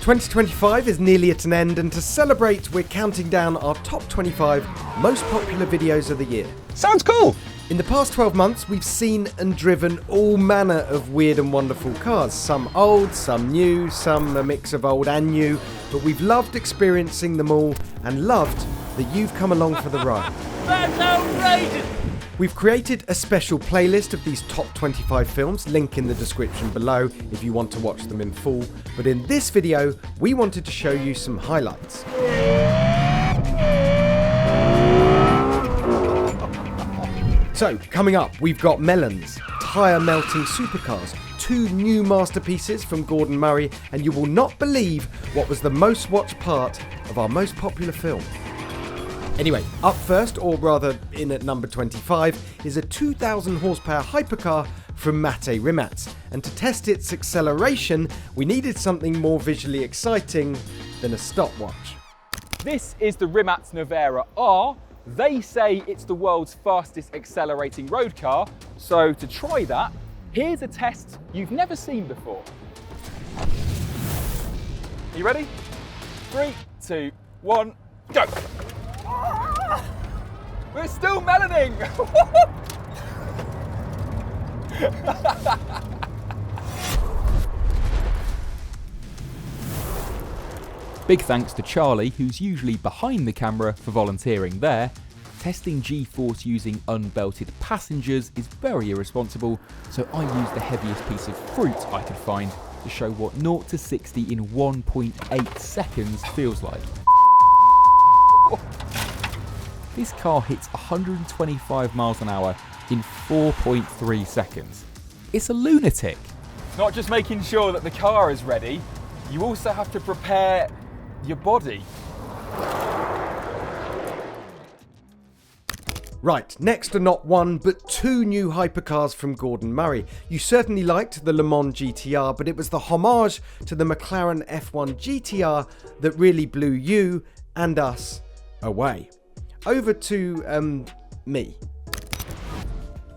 2025 is nearly at an end, and to celebrate, we're counting down our top 25 most popular videos of the year. Sounds cool! In the past 12 months, we've seen and driven all manner of weird and wonderful cars. Some old, some new, some a mix of old and new, but we've loved experiencing them all and loved that you've come along for the ride. That's outrageous! We've created a special playlist of these top 25 films, link in the description below if you want to watch them in full. But in this video, we wanted to show you some highlights. So, coming up, we've got Melons, tyre-melting supercars, two new masterpieces from Gordon Murray, and you will not believe what was the most watched part of our most popular film. Anyway, up first, or rather in at number 25, is a 2,000 horsepower hypercar from Mate Rimac. And to test its acceleration, we needed something more visually exciting than a stopwatch. This is the Rimac Nevera R. They say it's the world's fastest accelerating road car. So to try that, here's a test you've never seen before. Are you ready? 3, 2, 1, go! We're still meloning! Big thanks to Charlie, who's usually behind the camera, for volunteering there. Testing G-force using unbelted passengers is very irresponsible, so I used the heaviest piece of fruit I could find to show what 0 to 60 in 1.8 seconds feels like. This car hits 125 miles an hour in 4.3 seconds. It's a lunatic. Not just making sure that the car is ready, you also have to prepare your body. Right, next are not one, but two new hypercars from Gordon Murray. You certainly liked the Le Mans GTR, but it was the homage to the McLaren F1 GTR that really blew you and us away. Over to me.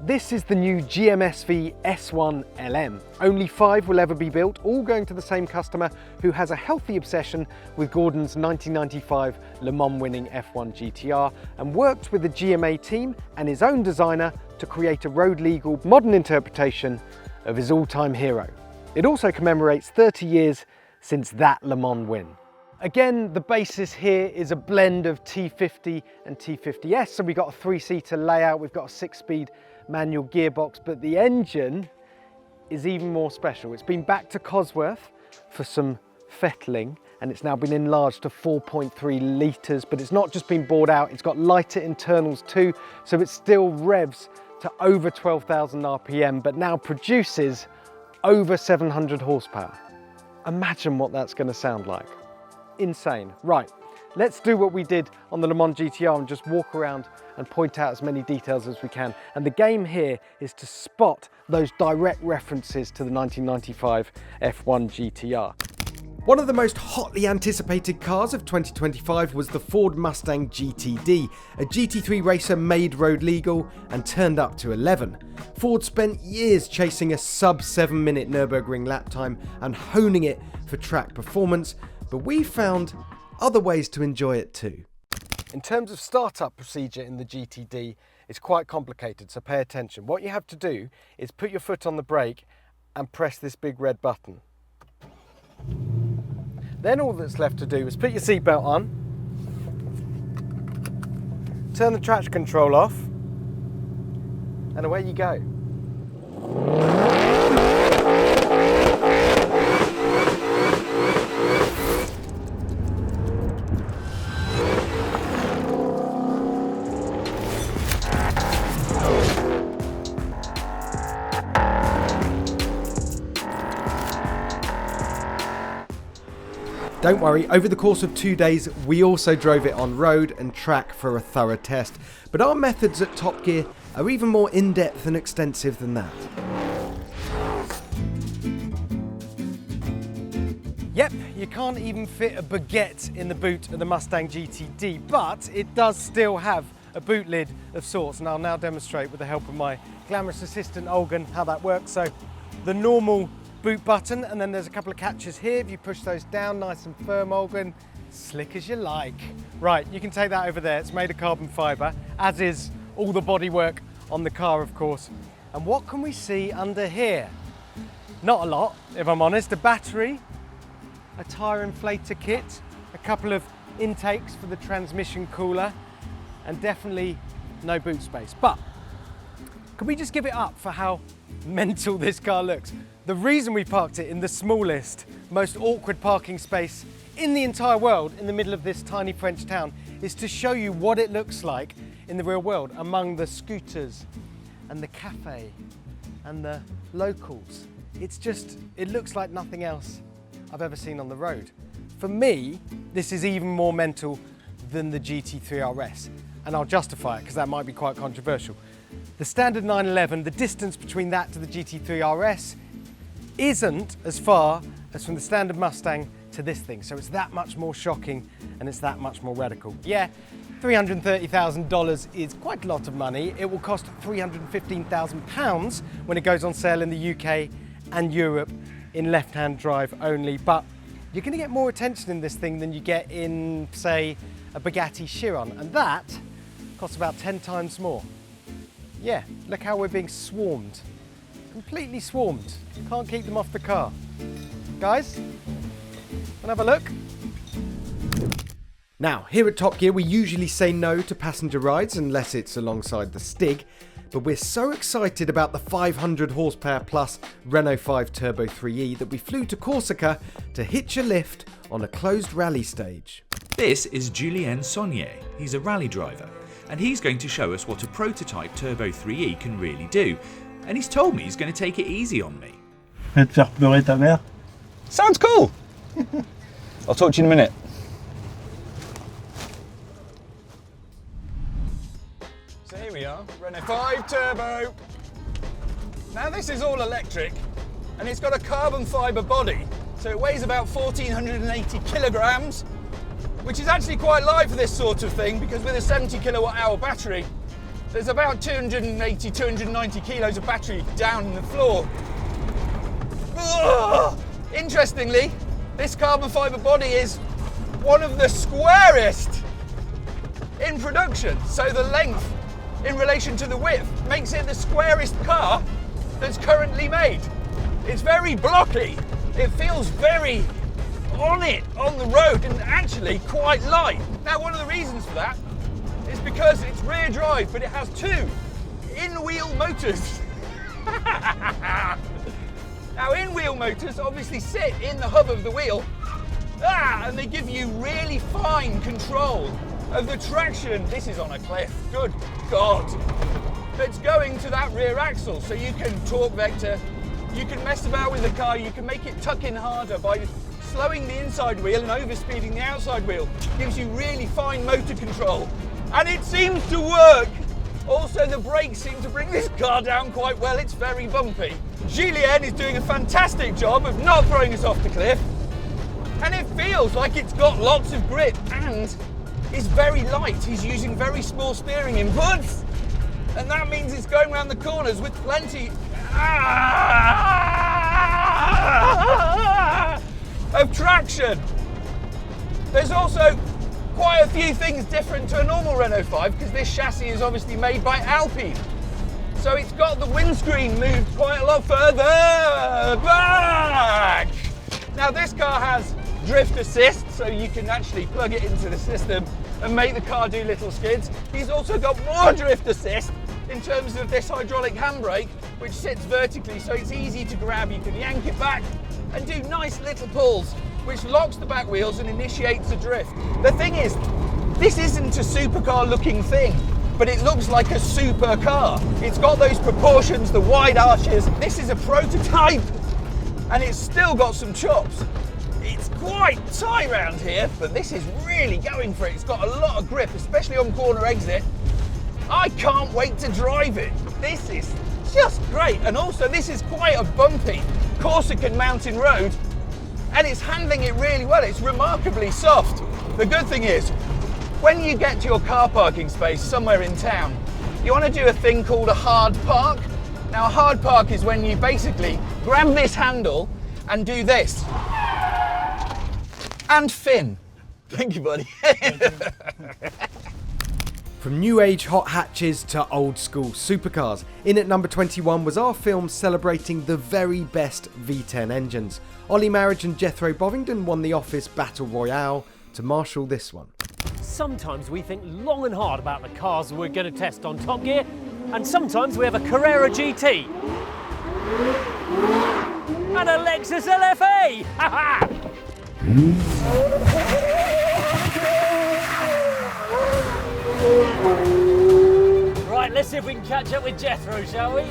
This is the new GMSV S1 LM. Only 5 will ever be built, all going to the same customer who has a healthy obsession with Gordon's 1995 Le Mans winning F1 GTR and worked with the GMA team and his own designer to create a road legal modern interpretation of his all-time hero. It also commemorates 30 years since that Le Mans win. Again, the basis here is a blend of T50 and T50S, so we've got a 3-seater layout, we've got a 6-speed manual gearbox, but the engine is even more special. It's been back to Cosworth for some fettling, and it's now been enlarged to 4.3 litres, but it's not just been bored out, it's got lighter internals too, so it still revs to over 12,000 RPM, but now produces over 700 horsepower. Imagine what that's going to sound like. Insane. Right, let's do what we did on the Le Mans GTR and just walk around and point out as many details as we can. And the game here is to spot those direct references to the 1995 F1 GTR. One of the most hotly anticipated cars of 2025 was the Ford Mustang GTD, a GT3 racer made road legal and turned up to 11. Ford spent years chasing a sub 7-minute Nürburgring lap time and honing it for track performance, but we found other ways to enjoy it too. In terms of startup procedure in the GTD, it's quite complicated, so pay attention. What you have to do is put your foot on the brake and press this big red button. Then all that's left to do is put your seatbelt on, turn the traction control off, and away you go. Don't worry, over the course of 2 days, we also drove it on road and track for a thorough test. But our methods at Top Gear are even more in-depth and extensive than that. Yep, you can't even fit a baguette in the boot of the Mustang GTD, but it does still have a boot lid of sorts, and I'll now demonstrate with the help of my glamorous assistant Olgan how that works. So the normal boot button, and then there's a couple of catches here. If you push those down, nice and firm, Olgun, slick as you like. Right, you can take that over there. It's made of carbon fibre, as is all the bodywork on the car, of course. And what can we see under here? Not a lot, if I'm honest. A battery, a tyre inflator kit, a couple of intakes for the transmission cooler, and definitely no boot space. But can we just give it up for how mental this car looks? The reason we parked it in the smallest, most awkward parking space in the entire world in the middle of this tiny French town is to show you what it looks like in the real world among the scooters and the cafe and the locals. It looks like nothing else I've ever seen on the road. For me, this is even more mental than the GT3 RS, and I'll justify it because that might be quite controversial. The standard 911, the distance between that to the GT3 RS isn't as far as from the standard Mustang to this thing, so it's that much more shocking and it's that much more radical. Yeah, $330,000 is quite a lot of money. It will cost £315,000 when it goes on sale in the UK and Europe in left-hand drive only, but you're going to get more attention in this thing than you get in, say, a Bugatti Chiron, and that costs about 10 times more. Yeah, look how we're being swarmed. Completely swarmed. Can't keep them off the car. Guys, wanna have a look? Now, here at Top Gear, we usually say no to passenger rides unless it's alongside the Stig, but we're so excited about the 500 horsepower plus Renault 5 Turbo 3E that we flew to Corsica to hitch a lift on a closed rally stage. This is Julien Saunier. He's a rally driver, and he's going to show us what a prototype Turbo 3E can really do. And he's told me he's going to take it easy on me. Je vais te faire pleurer ta mère. Sounds cool. I'll talk to you in a minute. So here we are, Renault 5 Turbo. Now this is all electric, and it's got a carbon fibre body, so it weighs about 1,480 kilograms, which is actually quite light for this sort of thing, because with a 70 kilowatt hour battery, there's about 280, 290 kilos of battery down in the floor. Ugh! Interestingly, this carbon fibre body is one of the squarest in production, so the length in relation to the width makes it the squarest car that's currently made. It's very blocky, it feels very on the road, and actually quite light. Now, one of the reasons for that is because it's rear drive, but it has two in-wheel motors. Now, in-wheel motors obviously sit in the hub of the wheel, and they give you really fine control of the traction. This is on a cliff, good God. That's going to that rear axle, so you can torque vector, you can mess about with the car, you can make it tuck in harder by slowing the inside wheel and overspeeding the outside wheel. Gives you really fine motor control, and it seems to work. Also, the brakes seem to bring this car down quite well. It's very bumpy. Julien is doing a fantastic job of not throwing us off the cliff, and it feels like it's got lots of grip and is very light. He's using very small steering inputs, and that means it's going around the corners with plenty of traction. There's also quite a few things different to a normal Renault 5, because this chassis is obviously made by Alpine. So it's got the windscreen moved quite a lot further back. Now this car has drift assist, so you can actually plug it into the system and make the car do little skids. He's also got more drift assist in terms of this hydraulic handbrake, which sits vertically, so it's easy to grab. You can yank it back and do nice little pulls, which locks the back wheels and initiates the drift. The thing is, this isn't a supercar looking thing, but it looks like a super car. It's got those proportions, the wide arches. This is a prototype, and it's still got some chops. It's quite tight around here, but this is really going for it. It's got a lot of grip, especially on corner exit. I can't wait to drive it. This is just great. And also, this is quite a bumpy Corsican mountain road, and it's handling it really well. It's remarkably soft. The good thing is, when you get to your car parking space somewhere in town, you want to do a thing called a hard park. Now, a hard park is when you basically grab this handle and do this. And fin. Thank you, buddy. From new age hot hatches to old school supercars, in at number 21 was our film celebrating the very best V10 engines. Ollie Marriage and Jethro Bovingdon won the Office Battle Royale to marshal this one. Sometimes we think long and hard about the cars we're going to test on Top Gear, and sometimes we have a Carrera GT. And a Lexus LFA! Ha ha! Right, let's see if we can catch up with Jethro, shall we?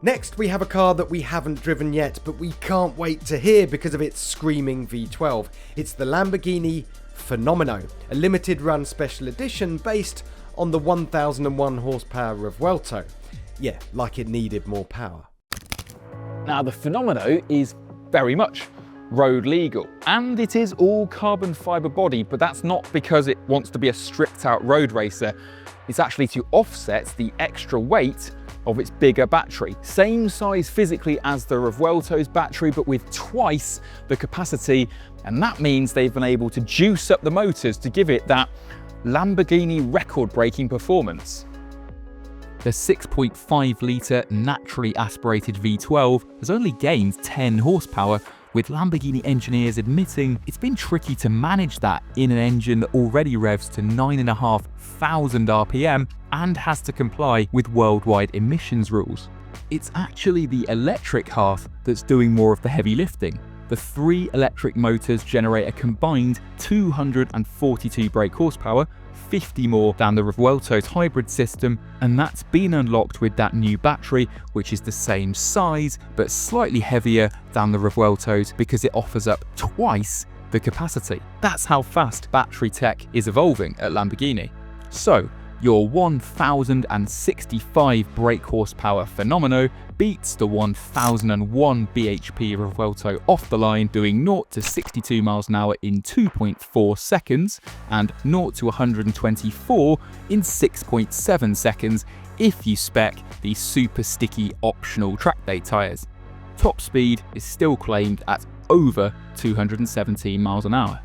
Next, we have a car that we haven't driven yet, but we can't wait to hear because of its screaming V12. It's the Lamborghini Fenomeno, a limited run special edition based on the 1001 horsepower Revuelto. Yeah, like it needed more power. Now the Fenomeno is very much road legal, and it is all carbon fibre body, but that's not because it wants to be a stripped out road racer. It's actually to offset the extra weight of its bigger battery. Same size physically as the Revuelto's battery, but with twice the capacity, and that means they've been able to juice up the motors to give it that Lamborghini record-breaking performance. The 6.5 litre naturally aspirated V12 has only gained 10 horsepower, with Lamborghini engineers admitting it's been tricky to manage that in an engine that already revs to 9,500 RPM and has to comply with worldwide emissions rules. It's actually the electric half that's doing more of the heavy lifting. The 3 electric motors generate a combined 242 brake horsepower, 50 more than the Revuelto's hybrid system, and that's been unlocked with that new battery, which is the same size but slightly heavier than the Revuelto's because it offers up twice the capacity. That's how fast battery tech is evolving at Lamborghini. So, your 1065 brake horsepower Fenomeno beats the 1001 bhp Revuelto off the line, doing 0 to 62 miles an hour in 2.4 seconds and 0 to 124 in 6.7 seconds if you spec the super sticky optional track day tyres. Top speed is still claimed at over 217 miles an hour.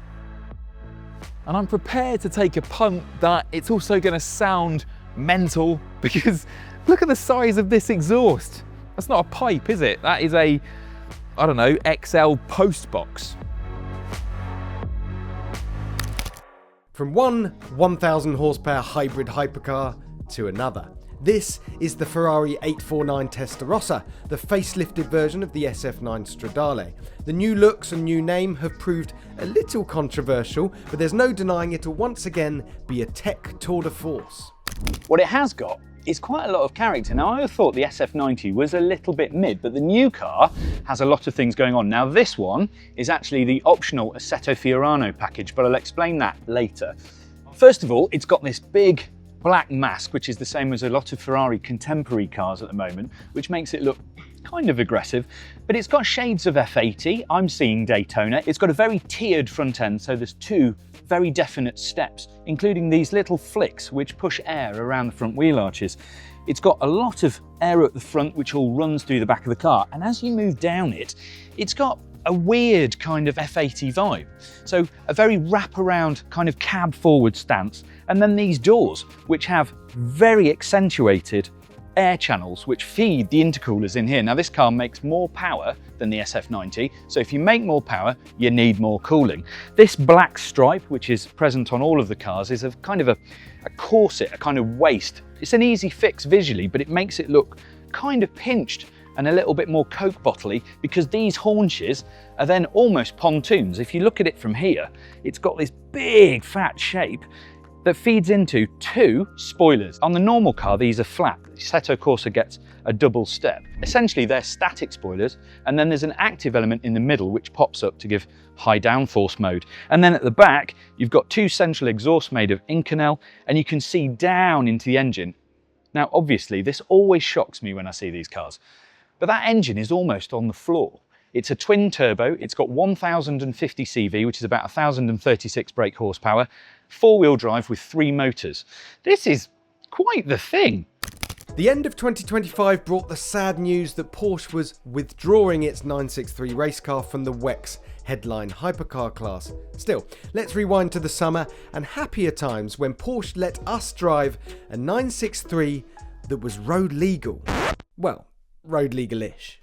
And I'm prepared to take a punt that it's also going to sound mental, because look at the size of this exhaust. That's not a pipe, is it? That is a, I don't know, XL post box. From one 1000 horsepower hybrid hypercar to another. This is the Ferrari 849 Testarossa, the facelifted version of the SF9 Stradale. The new looks and new name have proved a little controversial, but there's no denying it'll once again be a tech tour de force. What it has got is quite a lot of character. Now, I thought the SF90 was a little bit mid, but the new car has a lot of things going on. Now, this one is actually the optional Assetto Fiorano package, but I'll explain that later. First of all, it's got this big black mask, which is the same as a lot of Ferrari contemporary cars at the moment, which makes it look kind of aggressive, but it's got shades of F80. I'm seeing Daytona. It's got a very tiered front end, so there's 2 very definite steps, including these little flicks which push air around the front wheel arches. It's got a lot of air at the front, which all runs through the back of the car, and as you move down it, it's got a weird kind of F80 vibe. So a very wraparound kind of cab forward stance, and then these doors, which have very accentuated air channels which feed the intercoolers in here. Now, this car makes more power than the SF90, so if you make more power, you need more cooling. This black stripe, which is present on all of the cars, is a kind of a corset, a kind of waist. It's an easy fix visually, but it makes it look kind of pinched and a little bit more Coke bottle-y, because these haunches are then almost pontoons. If you look at it from here, it's got this big fat shape. that feeds into 2 spoilers. On the normal car, these are flat. The Assetto Corsa gets a double step. Essentially, they're static spoilers, and then there's an active element in the middle which pops up to give high downforce mode. And then at the back, you've got 2 central exhausts made of Inconel, and you can see down into the engine. Now, obviously, this always shocks me when I see these cars, but that engine is almost on the floor. It's a twin turbo, it's got 1050 CV, which is about 1036 brake horsepower, 4-wheel drive with 3 motors. This is quite the thing. The end of 2025 brought the sad news that Porsche was withdrawing its 963 race car from the WEX headline hypercar class. Still, let's rewind to the summer and happier times when Porsche let us drive a 963 that was road legal. Well, road legal-ish.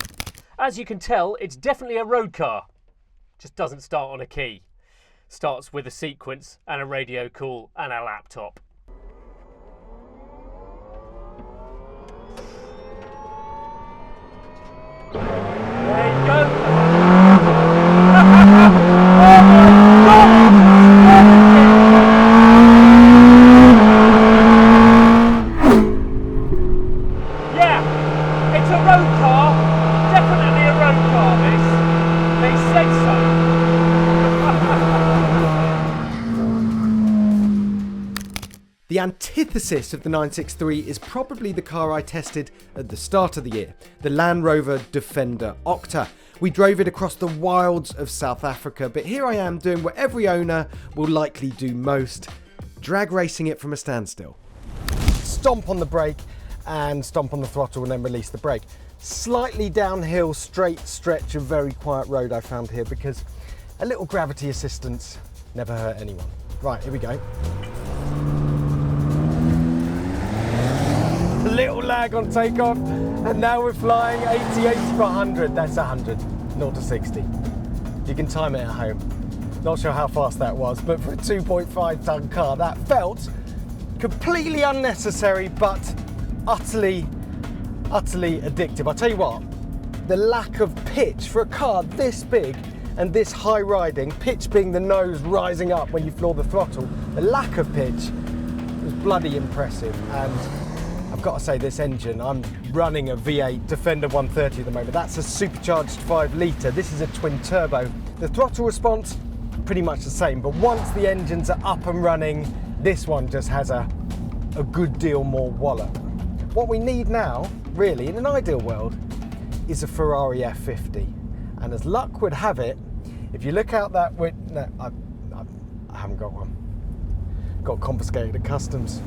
As you can tell, it's definitely a road car. Just doesn't start on a key. Starts with a sequence and a radio call and a laptop. There you go. Yeah, it's a road car. Definitely a road car, this. They said so. The antithesis of the 963 is probably the car I tested at the start of the year, the Land Rover Defender Octa. We drove it across the wilds of South Africa, but here I am doing what every owner will likely do most, drag racing it from a standstill. Stomp on the brake and stomp on the throttle and then release the brake. Slightly downhill, straight stretch of very quiet road I found here because a little gravity assistance never hurt anyone. Right, here we go. A little lag on takeoff, and now we're flying 80 for 100. That's 100, 0 to 60. You can time it at home. Not sure how fast that was, but for a 2.5 ton car, that felt completely unnecessary, but utterly addictive. I'll tell you what, the lack of pitch for a car this big and this high riding, pitch being the nose rising up when you floor the throttle, the lack of pitch was bloody impressive. And I've got to say, this engine, I'm running a V8 Defender 130 at the moment. That's a supercharged 5 litre. This is a twin turbo. The throttle response, pretty much the same, but once the engines are up and running, this one just has a good deal more wallop. What we need now, really, in an ideal world, is a Ferrari F50. And as luck would have it, if you look out that way, no, I haven't got one. Got confiscated at customs.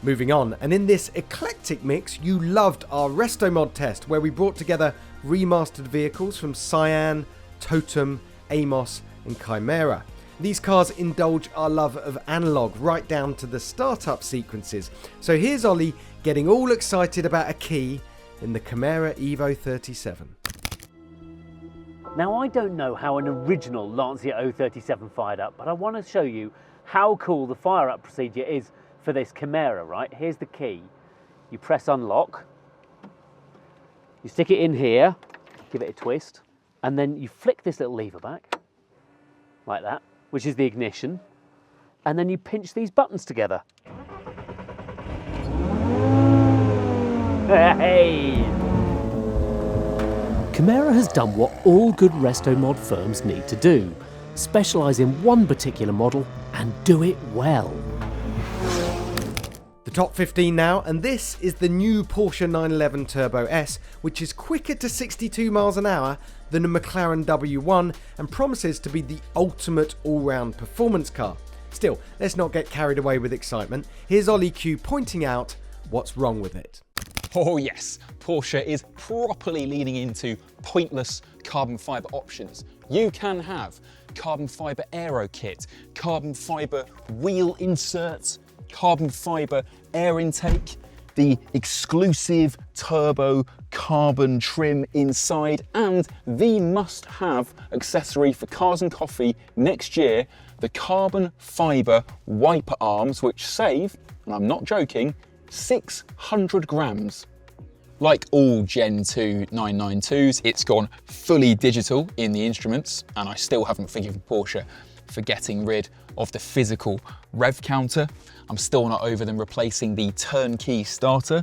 Moving on, and in this eclectic mix, you loved our Restomod test, where we brought together remastered vehicles from Cyan, Totem, Amos, and Chimera. These cars indulge our love of analog right down to the startup sequences. So here's Ollie getting all excited about a key in the Chimera Evo 37. Now, I don't know how an original Lancia 037 fired up, but I want to show you how cool the fire up procedure is for this Chimera, right? Here's the key. You press unlock, you stick it in here, give it a twist, and then you flick this little lever back, like that, which is the ignition, and then you pinch these buttons together. Hey! Chimera has done what all good Restomod firms need to do, specialise in one particular model and do it well. The top 15 now, and this is the new Porsche 911 Turbo S, which is quicker to 62 miles an hour than a McLaren W1 and promises to be the ultimate all-round performance car. Still, let's not get carried away with excitement. Here's Ollie Q pointing out what's wrong with it. Oh yes, Porsche is properly leaning into pointless carbon fibre options. You can have carbon fibre aero kit, carbon fibre wheel inserts, carbon fibre air intake, the exclusive turbo carbon trim inside, and the must-have accessory for Cars and Coffee next year, the carbon fibre wiper arms, which save, and I'm not joking, 600 grams. Like all Gen 2 992s, it's gone fully digital in the instruments, and I still haven't forgiven Porsche for getting rid of the physical rev counter. I'm still not over them replacing the turnkey starter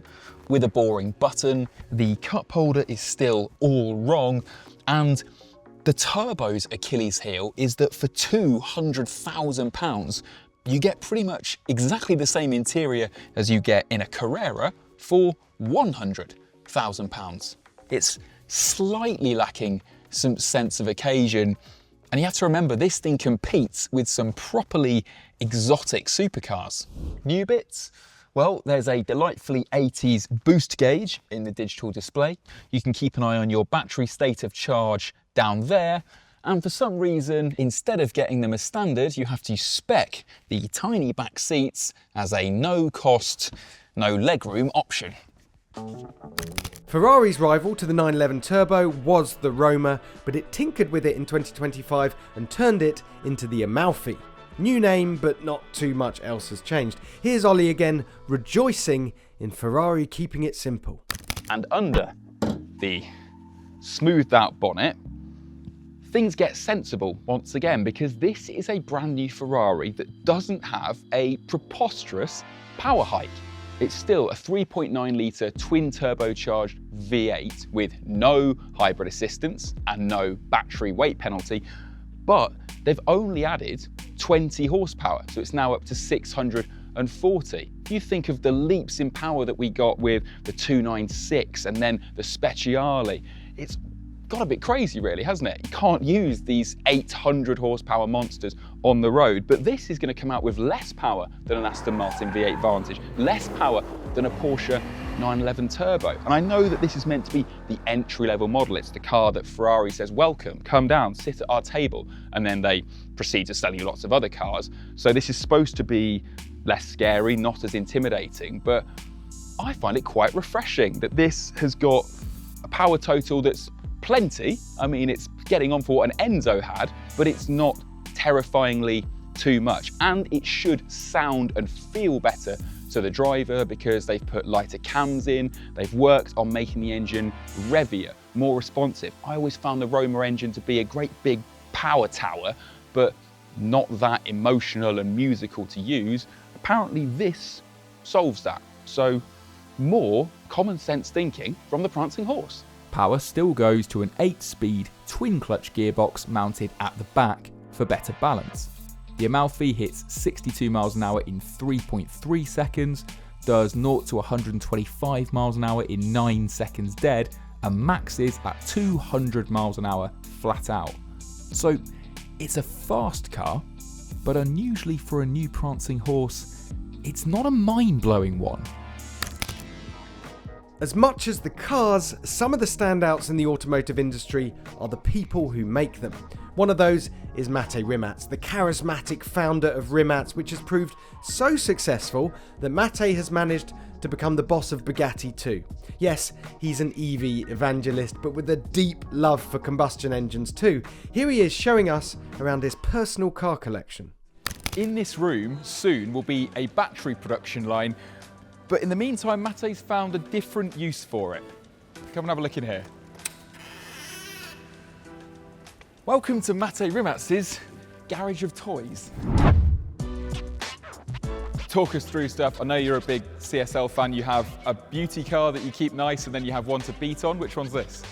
with a boring button. The cup holder is still all wrong, and the turbo's Achilles heel is that for £200,000, you get pretty much exactly the same interior as you get in a Carrera for £100,000. It's slightly lacking some sense of occasion, and you have to remember this thing competes with some properly exotic supercars. New bits? Well, there's a delightfully 80s boost gauge in the digital display. You can keep an eye on your battery state of charge down there. And for some reason, instead of getting them as standard, you have to spec the tiny back seats as a no-cost, no legroom option. Ferrari's rival to the 911 Turbo was the Roma, but it tinkered with it in 2025 and turned it into the Amalfi. New name, but not too much else has changed. Here's Ollie again, rejoicing in Ferrari keeping it simple. And under the smoothed out bonnet, things get sensible once again, because this is a brand new Ferrari that doesn't have a preposterous power hike. It's still a 3.9 litre twin turbocharged V8 with no hybrid assistance and no battery weight penalty, but they've only added 20 horsepower, so it's now up to 640. You think of the leaps in power that we got with the 296 and then the Speciale. It's got a bit crazy really, hasn't it? You can't use these 800 horsepower monsters on the road, but this is going to come out with less power than an Aston Martin V8 Vantage, less power than a Porsche 911 Turbo. And I know that this is meant to be the entry-level model. It's the car that Ferrari says, welcome, come down, sit at our table, and then they proceed to sell you lots of other cars. So this is supposed to be less scary, not as intimidating, but I find it quite refreshing that this has got a power total that's plenty. I mean, it's getting on for what an Enzo had, but it's not terrifyingly too much. And it should sound and feel better to the driver because they've put lighter cams in, they've worked on making the engine revier, more responsive. I always found the Roma engine to be a great big power tower, but not that emotional and musical to use. Apparently this solves that. So more common sense thinking from the Prancing Horse. Power still goes to an 8-speed twin-clutch gearbox mounted at the back for better balance. The Amalfi hits 62 miles an hour in 3.3 seconds, does 0 to 125 miles an hour in 9 seconds dead, and maxes at 200 miles an hour flat out. So it's a fast car, but unusually for a new Prancing Horse, it's not a mind-blowing one. As much as the cars, some of the standouts in the automotive industry are the people who make them. One of those is Mate Rimac, the charismatic founder of Rimac, which has proved so successful that Mate has managed to become the boss of Bugatti too. Yes, he's an EV evangelist, but with a deep love for combustion engines too. Here he is showing us around his personal car collection. In this room soon will be a battery production line, but in the meantime, Mate's found a different use for it. Come and have a look in here. Welcome to Mate Rimac's Garage of Toys. Talk us through stuff. I know you're a big CSL fan. You have a beauty car that you keep nice, and then you have one to beat on. Which one's this?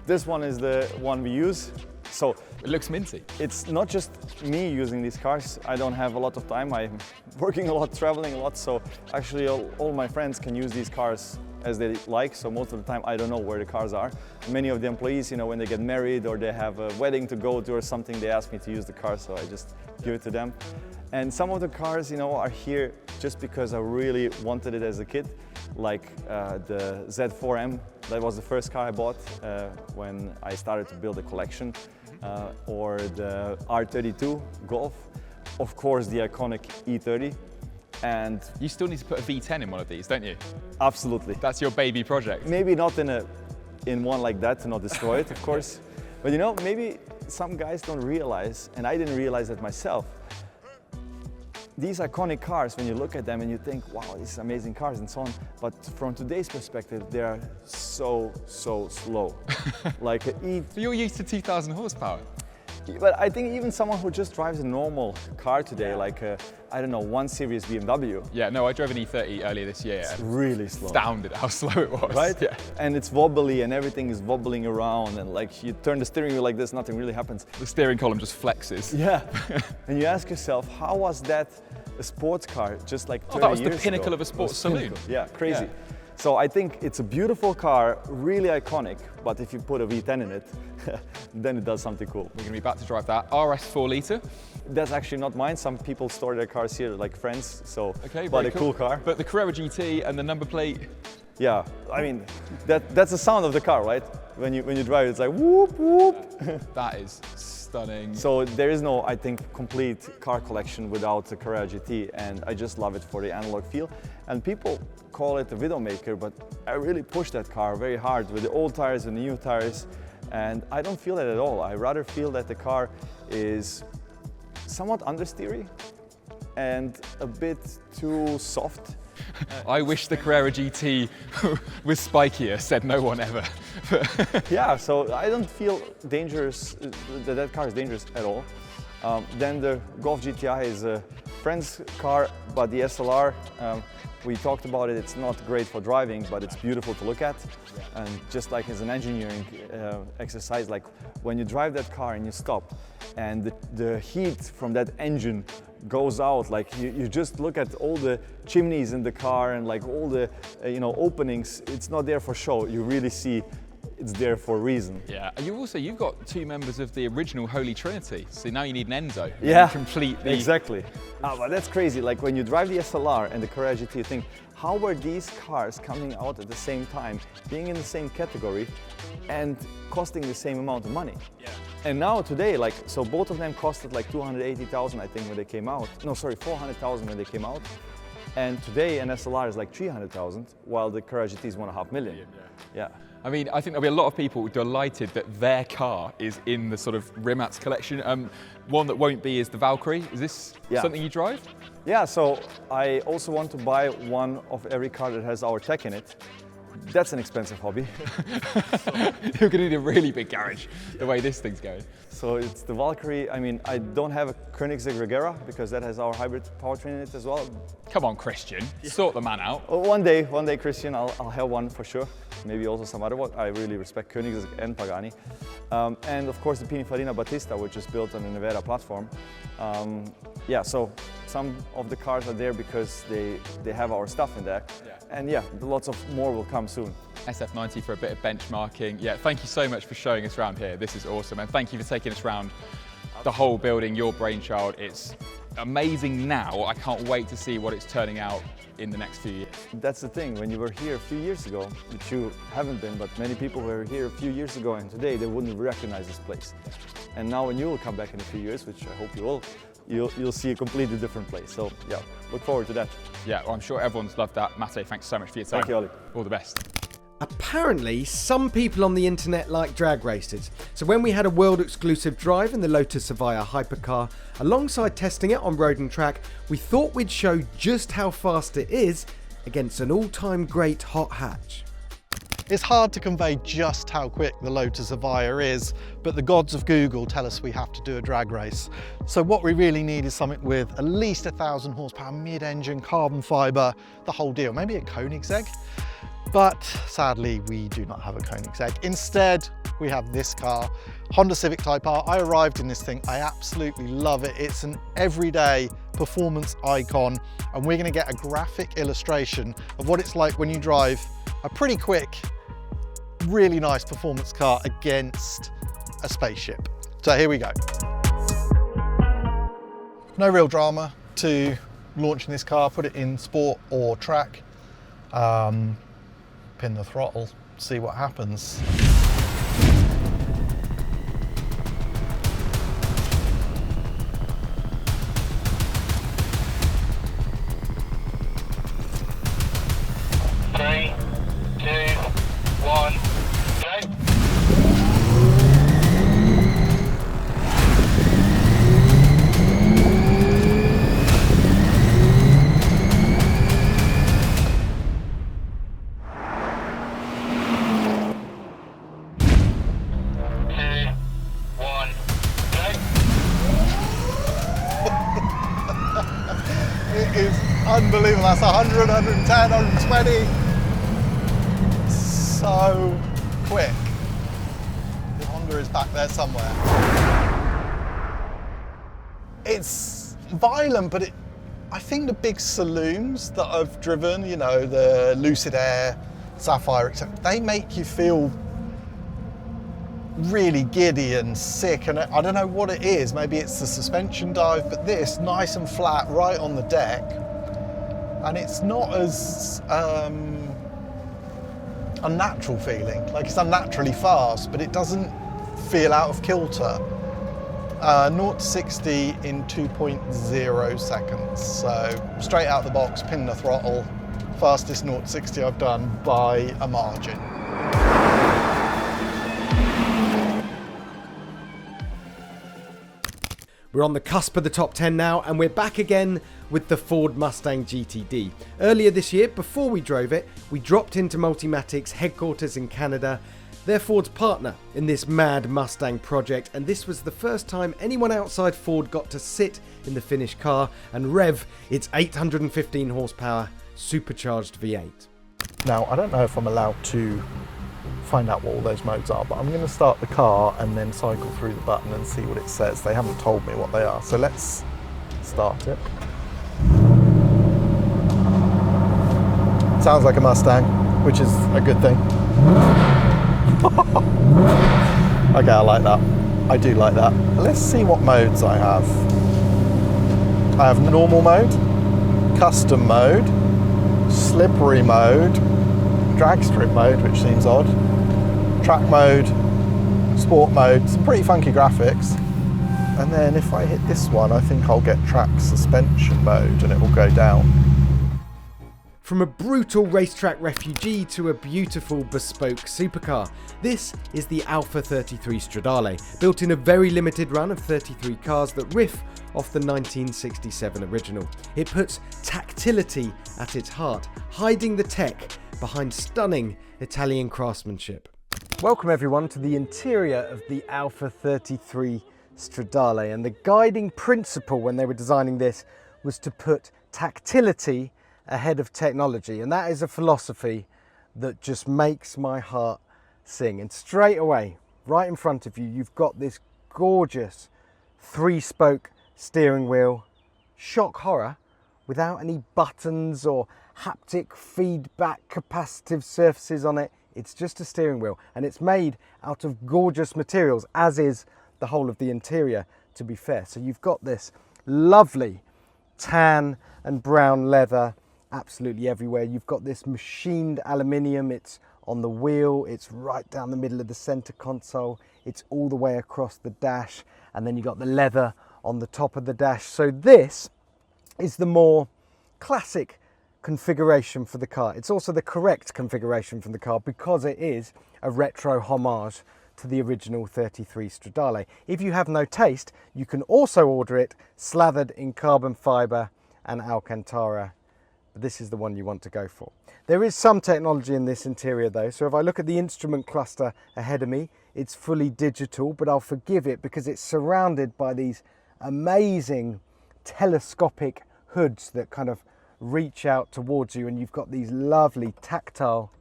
This one is the one we use. So it looks minty. It's not just me using these cars. I don't have a lot of time. I'm working a lot, traveling a lot. So actually all my friends can use these cars as they like. So most of the time I don't know where the cars are. Many of the employees, you know, when they get married or they have a wedding to go to or something, they ask me to use the car. So I just give it to them. And some of the cars, you know, are here just because I really wanted it as a kid. Like the Z4M, that was the first car I bought when I started to build a collection. Or the R32 Golf, of course the iconic E30, and you still need to put a V10 in one of these, don't you? Absolutely. That's your baby project. Maybe not in one like that to not destroy it, of course, but you know, maybe some guys don't realize, and I didn't realize that myself. These iconic cars, when you look at them and you think, wow, these amazing cars and so on, but from today's perspective, they are so slow. Like So you're used to 2,000 horsepower? But I think even someone who just drives a normal car today, like I don't know, 1 Series BMW. Yeah, no, I drove an E30 earlier this year. It's really slow. Astounded how slow it was. Right? Yeah. And it's wobbly and everything is wobbling around, and like you turn the steering wheel like this, nothing really happens. The steering column just flexes. Yeah. And you ask yourself, how was that a sports car just like 30 years ago? That was the pinnacle of a sports saloon. Pinnacle. Yeah, crazy. Yeah. So I think it's a beautiful car, really iconic, but if you put a V10 in it, then it does something cool. We're going to be back to drive that RS 4 litre. That's actually not mine. Some people store their cars here, like friends, so, Okay, but very a cool car. But the Carrera GT and the number plate. Yeah, I mean, that's the sound of the car, right? When you drive, it's like whoop, whoop. That is stunning. So there is no, I think, complete car collection without the Carrera GT, and I just love it for the analog feel. And people call it a Widowmaker, but I really push that car very hard with the old tires and the new tires, and I don't feel that at all. I rather feel that the car is somewhat understeery and a bit too soft. I wish the Carrera GT was spikier, said no one ever. Yeah, so I don't feel dangerous, that car is dangerous at all. Then the Golf GTI is a friend's car, but the SLR, we talked about it, it's not great for driving, but it's beautiful to look at. And just like as an engineering exercise, like when you drive that car and you stop, and the heat from that engine goes out, like you just look at all the chimneys in the car and like all the openings, it's not there for show, you really see it's there for a reason. Yeah, you've got 2 members of the original Holy Trinity, so now you need an Enzo. Yeah, completely. Exactly. But that's crazy, like when you drive the SLR and the Carrera GT, you think, how were these cars coming out at the same time, being in the same category and costing the same amount of money? Yeah. And now today, like, so both of them costed like 280,000, I think, when they came out. No, sorry, 400,000 when they came out. And today an SLR is like 300,000, while the Carrera GT is 1.5 million. Yeah. I mean, I think there'll be a lot of people delighted that their car is in the sort of Rimac collection. One that won't be is the Valkyrie. Is this something you drive? Yeah, so I also want to buy one of every car that has our tech in it. That's an expensive hobby. You're going to need a really big garage, the way this thing's going. So it's the Valkyrie. I mean, I don't have a Koenigsegg Regera because that has our hybrid powertrain in it as well. Come on, Christian, sort the man out. Oh, one day, Christian, I'll have one for sure. Maybe also some other one. I really respect Koenigsegg and Pagani. And of course the Pininfarina Battista, which is built on the Nevada platform. Yeah, so some of the cars are there because they have our stuff in there. Yeah. And yeah, lots of more will come soon. SF90 for a bit of benchmarking. Yeah, thank you so much for showing us around here. This is awesome. And thank you for taking us around the whole building, your brainchild. It's amazing now. I can't wait to see what it's turning out in the next few years. That's the thing, when you were here a few years ago, which you haven't been, but many people were here a few years ago and today they wouldn't recognize this place. And now when you will come back in a few years, which I hope you will, you'll see a completely different place. So yeah, look forward to that. Yeah, well, I'm sure everyone's loved that. Mate, thanks so much for your time. Thank you, Ollie. All the best. Apparently, some people on the internet like drag races. So when we had a world exclusive drive in the Lotus Evija hypercar, alongside testing it on road and track, we thought we'd show just how fast it is against an all-time great hot hatch. It's hard to convey just how quick the Lotus Evija is, but the gods of Google tell us we have to do a drag race. So what we really need is something with at least 1,000 horsepower, mid-engine, carbon fibre, the whole deal. Maybe a Koenigsegg, but sadly we do not have a Koenigsegg. Instead, we have this car, Honda Civic Type R. I arrived in this thing, I absolutely love it. It's an everyday performance icon, and we're going to get a graphic illustration of what it's like when you drive a pretty quick, really nice performance car against a spaceship. So here we go. No real drama to launching this car, put it in sport or track, pin the throttle, see what happens. unbelievable. That's 100, 110, 120. So quick. The Honda is back there somewhere. It's violent, but I think the big saloons that I've driven, you know, the Lucid Air, Sapphire, etc., they make you feel really giddy and sick, and I don't know what it is. Maybe it's the suspension dive, but this, nice and flat right on the deck, and it's not as unnatural feeling. Like, it's unnaturally fast, but it doesn't feel out of kilter. 0 to 60 in 2.0 seconds, so straight out the box, pin the throttle, fastest 0 to 60 I've done by a margin. We're on the cusp of the top 10 now, and we're back again with the Ford Mustang GTD. Earlier this year, before we drove it, we dropped into Multimatic's headquarters in Canada. They're Ford's partner in this mad Mustang project, and this was the first time anyone outside Ford got to sit in the finished car and rev its 815 horsepower supercharged V8. Now, I don't know if I'm allowed to find out what all those modes are, but I'm going to start the car and then cycle through the button and see what it says. They haven't told me what they are, so let's start it. Sounds like a Mustang, which is a good thing. Okay, I like that. I do like that. Let's see what modes I have. I have normal mode, custom mode, slippery mode, drag strip mode, which seems odd, track mode, sport mode, some pretty funky graphics. And then if I hit this one, I think I'll get track suspension mode and it will go down. From a brutal racetrack refugee to a beautiful bespoke supercar, this is the Alfa 33 Stradale, built in a very limited run of 33 cars that riff off the 1967 original. It puts tactility at its heart, hiding the tech behind stunning Italian craftsmanship. Welcome everyone to the interior of the Alfa 33 Stradale, and the guiding principle when they were designing this was to put tactility ahead of technology, and that is a philosophy that just makes my heart sing. And straight away, right in front of you, you've got this gorgeous 3-spoke steering wheel, shock horror, without any buttons or haptic feedback capacitive surfaces on it. It's just a steering wheel, and it's made out of gorgeous materials, as is the whole of the interior, to be fair. So you've got this lovely tan and brown leather absolutely everywhere. You've got this machined aluminium. It's on the wheel, it's right down the middle of the center console, it's all the way across the dash, and then you've got the leather on the top of the dash. So this is the more classic configuration for the car. It's also the correct configuration for the car because it is a retro homage to the original 33 Stradale. If you have no taste, you can also order it slathered in carbon fiber and Alcantara. But this is the one you want to go for. There is some technology in this interior though, so if I look at the instrument cluster ahead of me, it's fully digital, but I'll forgive it because it's surrounded by these amazing telescopic hoods that kind of reach out towards you, and you've got these lovely tactile,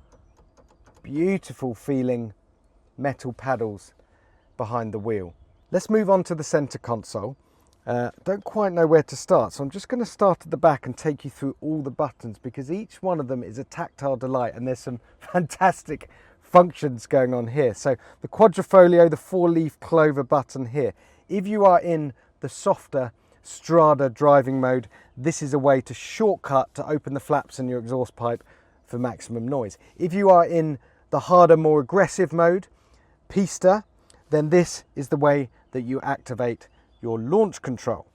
beautiful feeling metal paddles behind the wheel. Let's move on to the center console. Don't quite know where to start, so I'm just going to start at the back and take you through all the buttons because each one of them is a tactile delight, and there's some fantastic functions going on here. So the quadrifolio, the 4-leaf clover button here. If you are in the softer Strada driving mode, this is a way to shortcut to open the flaps in your exhaust pipe for maximum noise. If you are in the harder, more aggressive mode, Pista, then this is the way that you activate your launch control.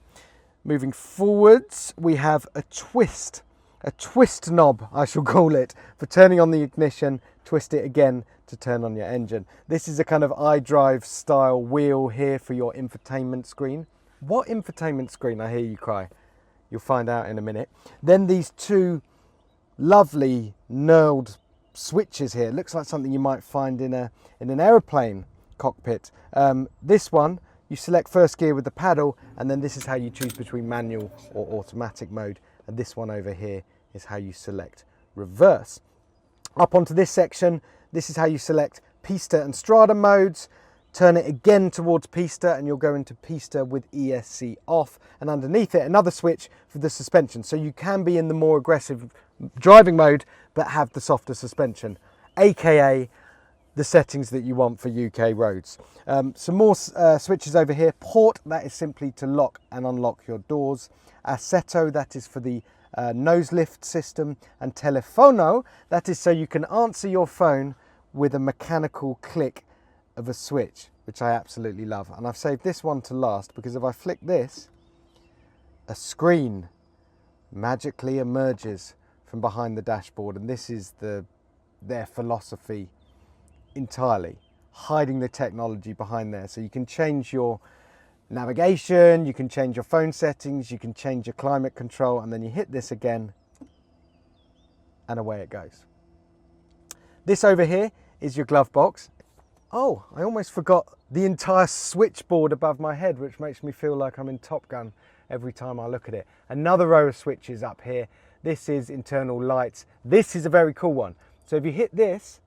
Moving forwards, we have a twist knob, I shall call it, for turning on the ignition, twist it again to turn on your engine. This is a kind of iDrive style wheel here for your infotainment screen. What infotainment screen, I hear you cry? You'll find out in a minute. Then these two lovely knurled switches here. It looks like something you might find in an aeroplane cockpit. This one, you select first gear with the paddle, and then this is how you choose between manual or automatic mode. and this one over here is how you select reverse. Up onto this section, this is how you select Pista and Strada modes. Turn it again towards Pista and you'll go into Pista with ESC off, and underneath it another switch for the suspension, so you can be in the more aggressive driving mode but have the softer suspension, aka the settings that you want for UK roads. Some more switches over here. Port, that is simply to lock and unlock your doors. Assetto, that is for the nose lift system. And Telefono, that is so you can answer your phone with a mechanical click of a switch, which I absolutely love. And I've saved this one to last because if I flick this, a screen magically emerges from behind the dashboard, and this is their philosophy entirely, hiding the technology behind there. So you can change your navigation, you can change your phone settings, you can change your climate control, and then you hit this again and away it goes. This over here is your glove box. Oh, I almost forgot the entire switchboard above my head, which makes me feel like I'm in Top Gun every time I look at it. Another row of switches up here. This is internal lights. This is a very cool one. So if you hit this,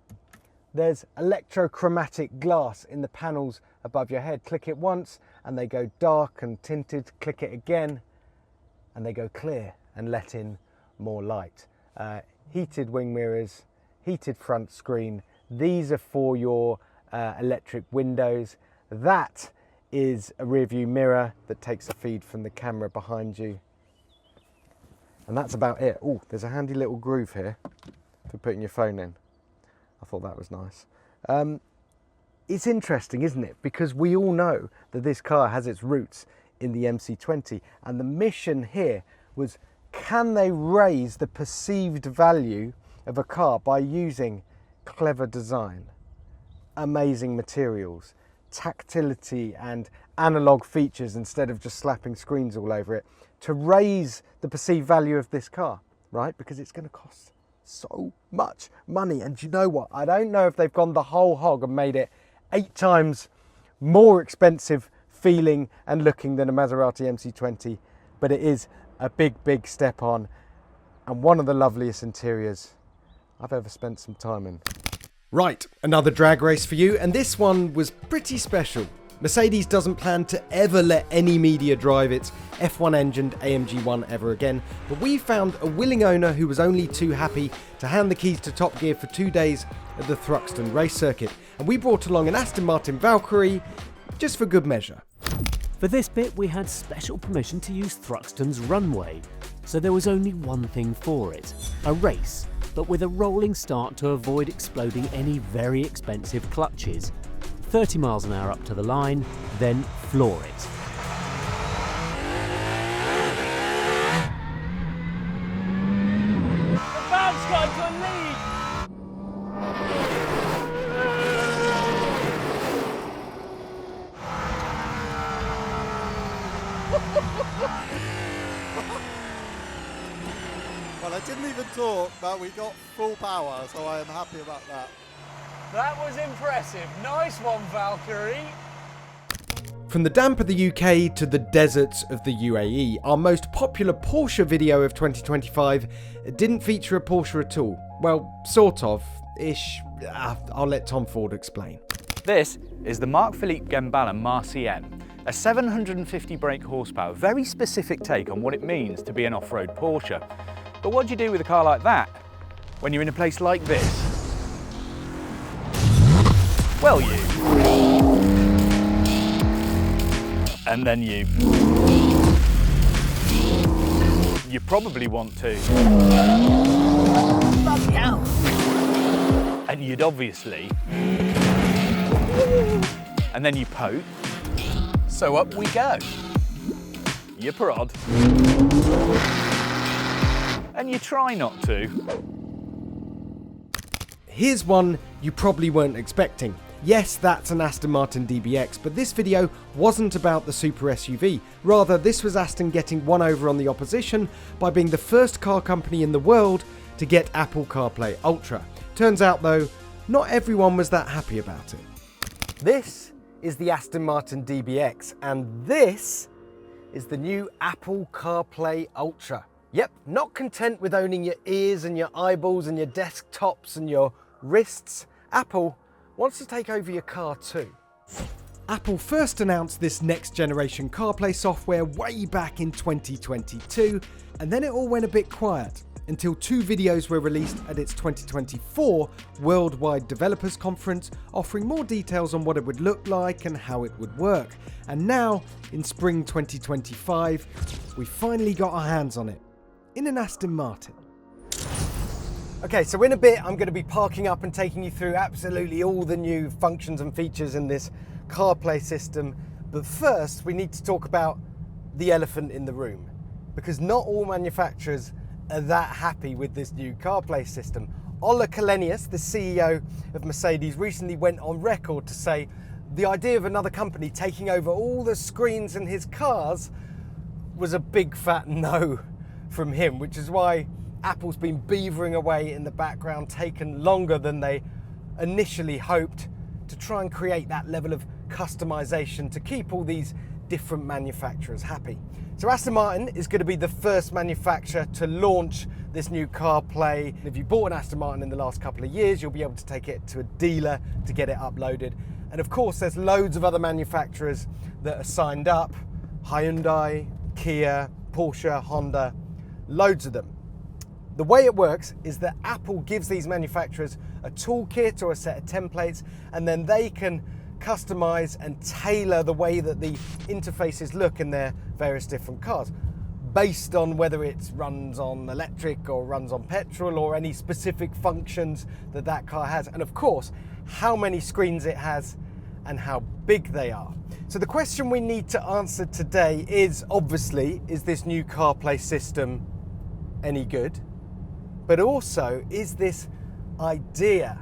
there's electrochromatic glass in the panels above your head. Click it once and they go dark and tinted. Click it again and they go clear and let in more light. Heated wing mirrors, heated front screen. These are for your electric windows. That is a rear view mirror that takes a feed from the camera behind you. And that's about it. Oh, there's a handy little groove here for putting your phone in. I thought that was nice. It's interesting, isn't it? Because we all know that this car has its roots in the MC20, and the mission here was, can they raise the perceived value of a car by using clever design, amazing materials, tactility and analog features instead of just slapping screens all over it, to raise the perceived value of this car, right? Because it's going to cost so much money. And you know what? I don't know if they've gone the whole hog and made it 8 times more expensive feeling and looking than a Maserati MC20, but it is a big step on, and one of the loveliest interiors I've ever spent some time in. Right, another drag race for you, and this one was pretty special. Mercedes doesn't plan to ever let any media drive its F1 engined AMG 1 ever again, but we found a willing owner who was only too happy to hand the keys to Top Gear for 2 days at the Thruxton race circuit, and we brought along an Aston Martin Valkyrie just for good measure. For this bit, we had special permission to use Thruxton's runway, so there was only one thing for it: a race, but with a rolling start to avoid exploding any very expensive clutches. 30 miles an hour up to the line, then floor it. The Val's got a good lead! Well, I didn't even talk, but we got full power, so I am happy about that. That was impressive. Nice one, Valkyrie. From the damp of the UK to the deserts of the UAE, our most popular Porsche video of 2025 didn't feature a Porsche at all. Well, sort of, ish. I'll let Tom Ford explain. This is the Marc-Philippe Gembala Marcienne, a 750 brake horsepower, very specific take on what it means to be an off-road Porsche. But what do you do with a car like that when you're in a place like this? Well, you. And then you. You probably want to. Bloody hell! And you'd obviously. And then you poke. So up we go. You prod. And you try not to. Here's one you probably weren't expecting. Yes, that's an Aston Martin DBX, but this video wasn't about the super SUV. Rather, this was Aston getting one over on the opposition by being the first car company in the world to get Apple CarPlay Ultra. Turns out though, not everyone was that happy about it. This is the Aston Martin DBX, and this is the new Apple CarPlay Ultra. Yep, not content with owning your ears and your eyeballs and your desktops and your wrists, Apple wants to take over your car too. Apple first announced this next generation CarPlay software way back in 2022, and then it all went a bit quiet until 2 videos were released at its 2024 Worldwide Developers Conference, offering more details on what it would look like and how it would work. And now, in spring 2025, we finally got our hands on it, in an Aston Martin. Okay, so in a bit I'm going to be parking up and taking you through absolutely all the new functions and features in this CarPlay system, but first we need to talk about the elephant in the room, because not all manufacturers are that happy with this new CarPlay system. Ola Källenius, the CEO of Mercedes, recently went on record to say the idea of another company taking over all the screens in his cars was a big fat no from him, which is why Apple's been beavering away in the background, taken longer than they initially hoped to try and create that level of customization to keep all these different manufacturers happy. So Aston Martin is going to be the first manufacturer to launch this new CarPlay. If you bought an Aston Martin in the last couple of years, you'll be able to take it to a dealer to get it uploaded. And of course, there's loads of other manufacturers that are signed up: Hyundai, Kia, Porsche, Honda, loads of them. The way it works is that Apple gives these manufacturers a toolkit or a set of templates, and then they can customize and tailor the way that the interfaces look in their various different cars, based on whether it runs on electric or runs on petrol or any specific functions that that car has, and of course, how many screens it has and how big they are. So the question we need to answer today is, obviously, is this new CarPlay system any good? But also, is this idea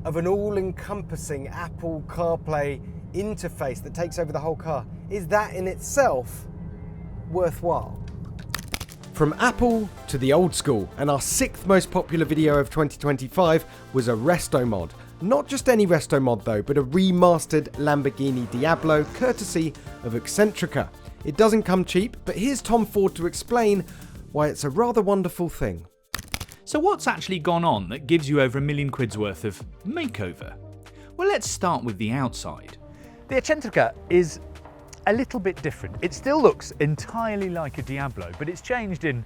of an all-encompassing Apple CarPlay interface that takes over the whole car, is that in itself worthwhile? From Apple to the old school, and our 6th most popular video of 2025 was a resto mod. Not just any resto mod though, but a remastered Lamborghini Diablo courtesy of Excentrica. It doesn't come cheap, but here's Tom Ford to explain why it's a rather wonderful thing. So what's actually gone on that gives you over £1 million worth of makeover? Well, let's start with the outside. The Excentrica is a little bit different. It still looks entirely like a Diablo, but it's changed in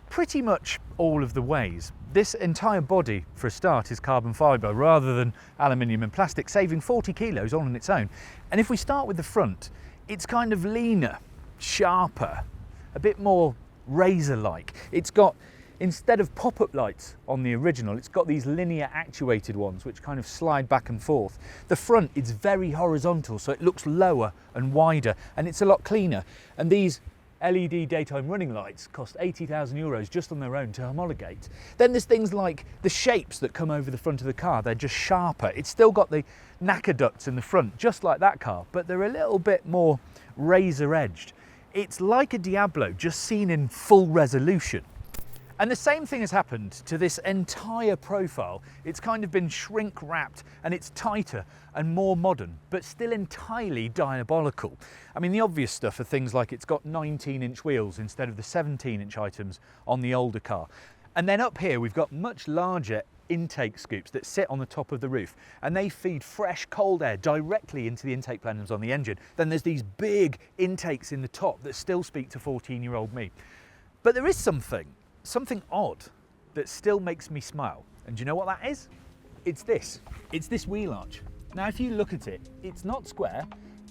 pretty much all of the ways. This entire body, for a start, is carbon fibre rather than aluminium and plastic, saving 40 kilos all on its own. And if we start with the front, it's kind of leaner, sharper, a bit more razor-like. It's got, instead of pop-up lights on the original, it's got these linear actuated ones which kind of slide back and forth. The front is very horizontal, so it looks lower and wider, and it's a lot cleaner. And these LED daytime running lights cost €80,000 just on their own to homologate. Then there's things like the shapes that come over the front of the car. They're just sharper. It's still got the knacker ducts in the front, just like that car, but they're a little bit more razor-edged. It's like a Diablo, just seen in full resolution. And the same thing has happened to this entire profile. It's kind of been shrink wrapped, and it's tighter and more modern, but still entirely diabolical. I mean, the obvious stuff are things like it's got 19-inch wheels instead of the 17-inch items on the older car. And then up here, we've got much larger intake scoops that sit on the top of the roof, and they feed fresh cold air directly into the intake plenums on the engine. Then there's these big intakes in the top that still speak to 14-year-old me. But there is something odd that still makes me smile. And do you know what that is? It's this wheel arch. Now, if you look at it, it's not square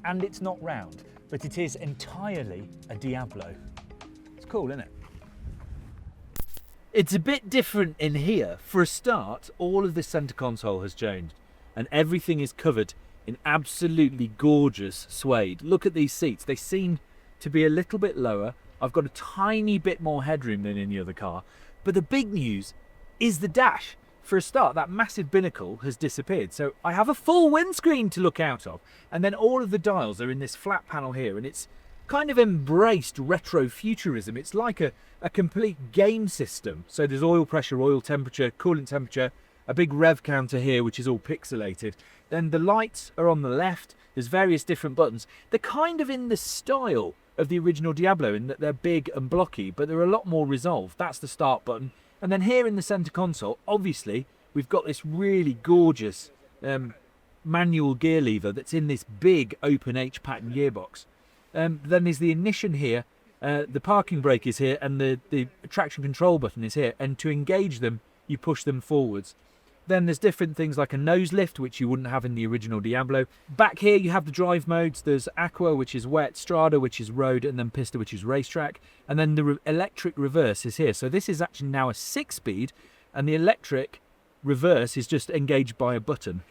and it's not round, but it is entirely a Diablo. It's cool, isn't it? It's a bit different in here. For a start, all of the center console has changed and everything is covered in absolutely gorgeous suede. Look at these seats. They seem to be a little bit lower. I've got a tiny bit more headroom than in the other car. But the big news is the dash. For a start, that massive binnacle has disappeared. So I have a full windscreen to look out of. And then all of the dials are in this flat panel here. And it's kind of embraced retro futurism. It's like a complete game system. So there's oil pressure, oil temperature, coolant temperature, a big rev counter here, which is all pixelated. Then the lights are on the left. There's various different buttons. They're kind of in the style of the original Diablo in that they're big and blocky, but they're a lot more resolved. That's the start button. And then here in the center console, obviously, we've got this really gorgeous manual gear lever that's in this big open H-pattern gearbox. Then there's the ignition here, the parking brake is here, and the traction control button is here. And to engage them, you push them forwards. Then there's different things like a nose lift, which you wouldn't have in the original Diablo. Back here you have the drive modes. There's Aqua, which is wet, Strada, which is road, and then Pista, which is racetrack. And then the electric reverse is here. So this is actually now a 6-speed, and the electric reverse is just engaged by a button.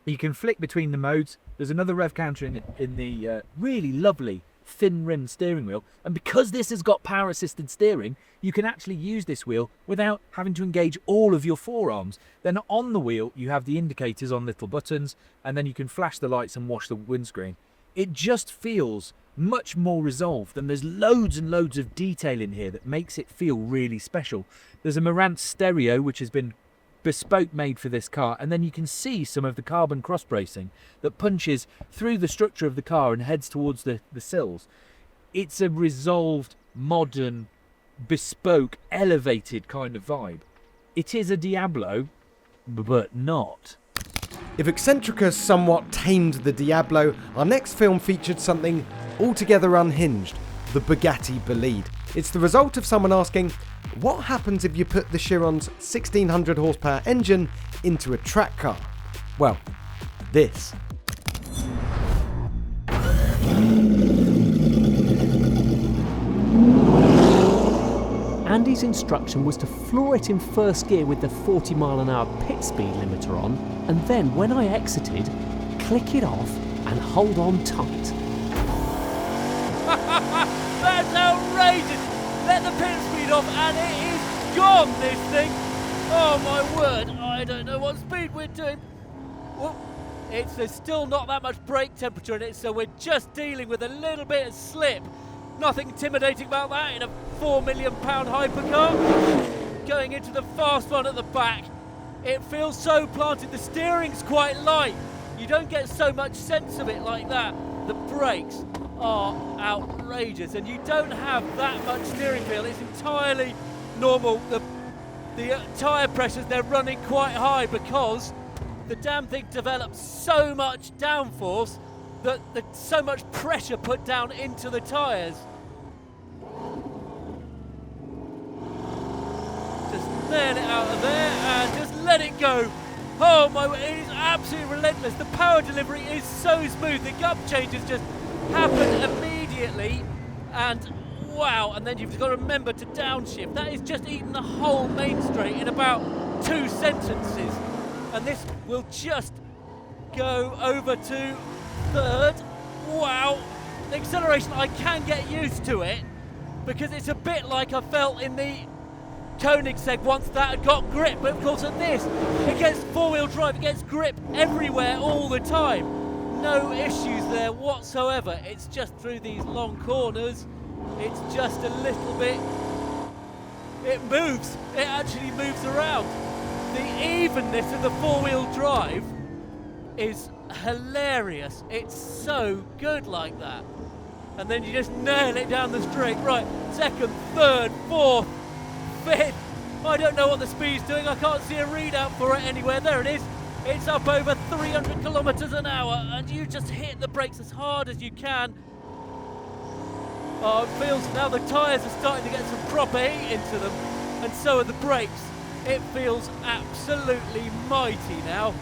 You can flick between the modes. There's another rev counter in the really lovely thin-rimmed steering wheel, and because this has got power-assisted steering, you can actually use this wheel without having to engage all of your forearms. Then on the wheel you have the indicators on little buttons, and then you can flash the lights and wash the windscreen. It just feels much more resolved, and there's loads and loads of detail in here that makes it feel really special. There's a Marantz stereo which has been bespoke made for this car, and then you can see some of the carbon cross bracing that punches through the structure of the car and heads towards the sills. It's a resolved, modern, bespoke, elevated kind of vibe. It is a Diablo, but not. If Excentrica somewhat tamed the Diablo, our next film featured something altogether unhinged, the Bugatti Bolide. It's the result of someone asking, what happens if you put the Chiron's 1600 horsepower engine into a track car? Well, this. Andy's instruction was to floor it in first gear with the 40 mile an hour pit speed limiter on, and then when I exited, click it off and hold on tight. That's outrageous! Let the pit speed off and it is gone, this thing! Oh my word, I don't know what speed we're doing. Well, there's still not that much brake temperature in it, so we're just dealing with a little bit of slip. Nothing intimidating about that in a £4 million hypercar. Going into the fast one at the back. It feels so planted, the steering's quite light. You don't get so much sense of it like that. The brakes are outrageous, and you don't have that much steering feel. It's entirely normal. The tyre pressures, they're running quite high because the damn thing develops so much downforce that there's so much pressure put down into the tyres. Just nail it out of there and just let it go. Oh my, it is absolutely relentless. The power delivery is so smooth. The gap changes just happen immediately, and wow, and then you've got to remember to downshift. That is just eating the whole main straight in about 2 sentences, and this will just go over to third. Wow, the acceleration, I can get used to it because it's a bit like I felt in the Koenigsegg once that had got grip, but of course at this it gets four-wheel drive, it gets grip everywhere all the time. No issues there whatsoever. It's just through these long corners, it's just a little bit, it moves, it actually moves around. The evenness of the four-wheel drive is hilarious. It's so good like that. And then you just nail it down the straight. Right, second, third, fourth, fifth. I don't know what the speed's doing. I can't see a readout for it anywhere. There it is. It's up over 300 kilometers an hour, and you just hit the brakes as hard as you can. Oh, it feels now the tyres are starting to get some proper heat into them, and so are the brakes. It feels absolutely mighty now.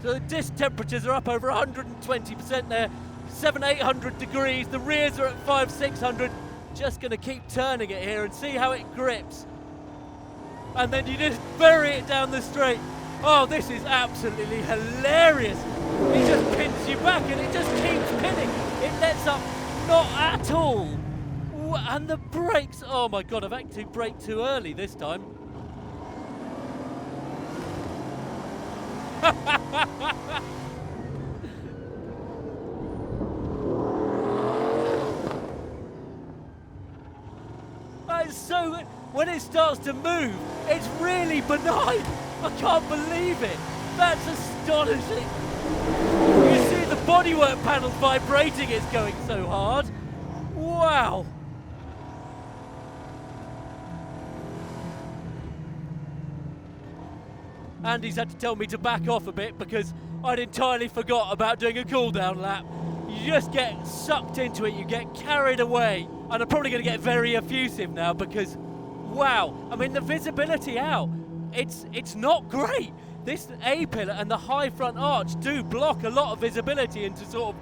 So the disc temperatures are up over 120% there, 700-800 degrees. The rears are at 500-600. Just going to keep turning it here and see how it grips. And then you just bury it down the straight. Oh, this is absolutely hilarious. It just pins you back and it just keeps pinning. It lets up not at all. And the brakes, oh my God, I've had to brake too early this time. It's so good. When it starts to move, it's really benign. I can't believe it. That's astonishing. You see the bodywork panel's vibrating, it's going so hard. Wow. Andy's had to tell me to back off a bit because I'd entirely forgot about doing a cool down lap. You just get sucked into it, you get carried away. And I'm probably going to get very effusive now because, wow, I mean the visibility out, it's not great. This A-pillar and the high front arch do block a lot of visibility into sort of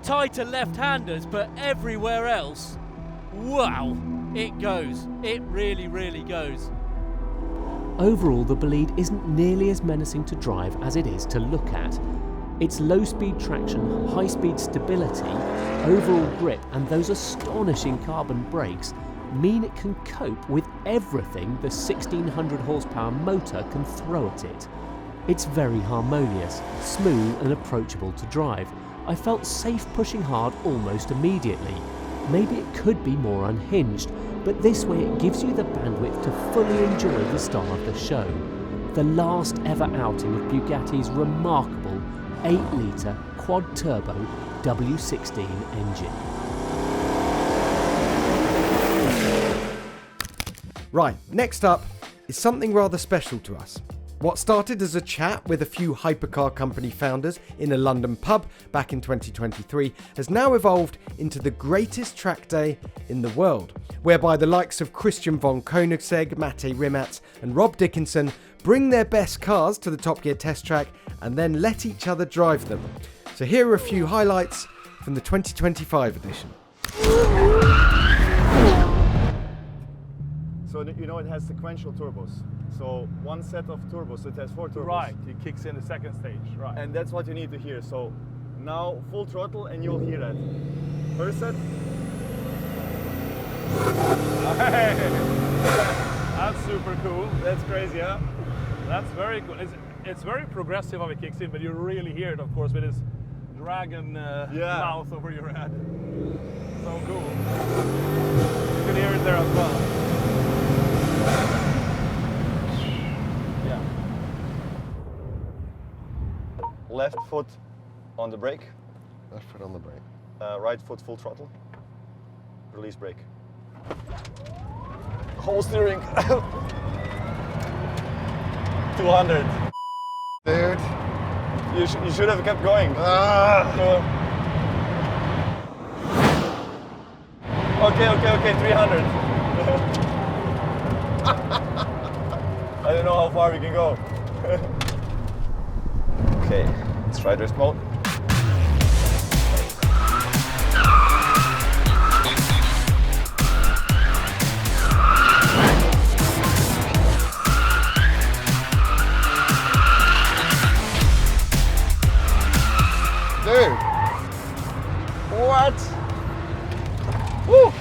tighter left-handers, but everywhere else, wow, it goes. It really, really goes. Overall, the Bolide isn't nearly as menacing to drive as it is to look at. Its low-speed traction, high-speed stability, overall grip and those astonishing carbon brakes mean it can cope with everything the 1600 horsepower motor can throw at it. It's very harmonious, smooth and approachable to drive. I felt safe pushing hard almost immediately. Maybe it could be more unhinged, but this way it gives you the bandwidth to fully enjoy the star of the show. The last ever outing of Bugatti's remarkable 8-litre quad-turbo W16 engine. Right, next up is something rather special to us. What started as a chat with a few hypercar company founders in a London pub back in 2023 has now evolved into the greatest track day in the world, whereby the likes of Christian von Koenigsegg, Mate Rimac and Rob Dickinson bring their best cars to the Top Gear test track and then let each other drive them. So here are a few highlights from the 2025 edition. So you know it has sequential turbos. So one set of turbos, it has 4 turbos. Right, it kicks in the second stage, right. And that's what you need to hear. So now full throttle and you'll hear that. First set. That's super cool. That's crazy, huh? That's very cool. It's very progressive how it kicks in, but you really hear it, of course, with this dragon mouth over your head. So cool. You can hear it there as well. Yeah. Left foot on the brake. Left foot on the brake. Right foot full throttle. Release brake. Whole steering. 200. Dude. You should have kept going. Okay, 300. I don't know how far we can go. Okay, let's try drift mode. Dude. What? Woo!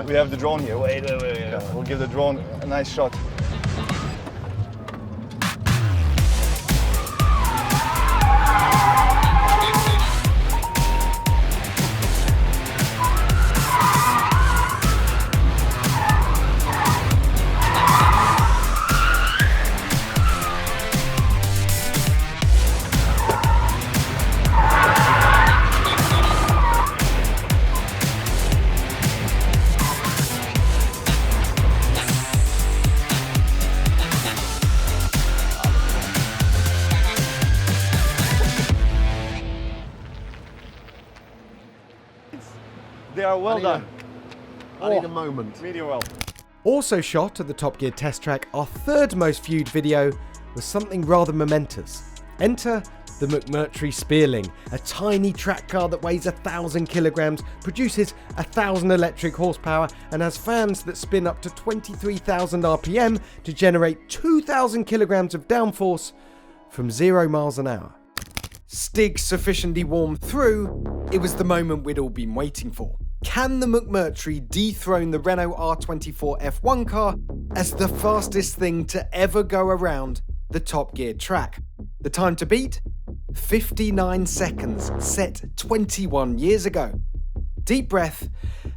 We have the drone here. Wait. We'll give the drone a nice shot. They are well done. I need a moment. Medium well. Also shot at the Top Gear test track, our third most viewed video was something rather momentous. Enter the McMurtry Spearling, a tiny track car that weighs 1,000 kilograms, produces 1,000 electric horsepower and has fans that spin up to 23,000 RPM to generate 2,000 kilograms of downforce from 0 miles an hour. Stig sufficiently warmed through, it was the moment we'd all been waiting for. Can the McMurtry dethrone the Renault R24 F1 car as the fastest thing to ever go around the Top Gear track? The time to beat? 59 seconds, set 21 years ago. Deep breath,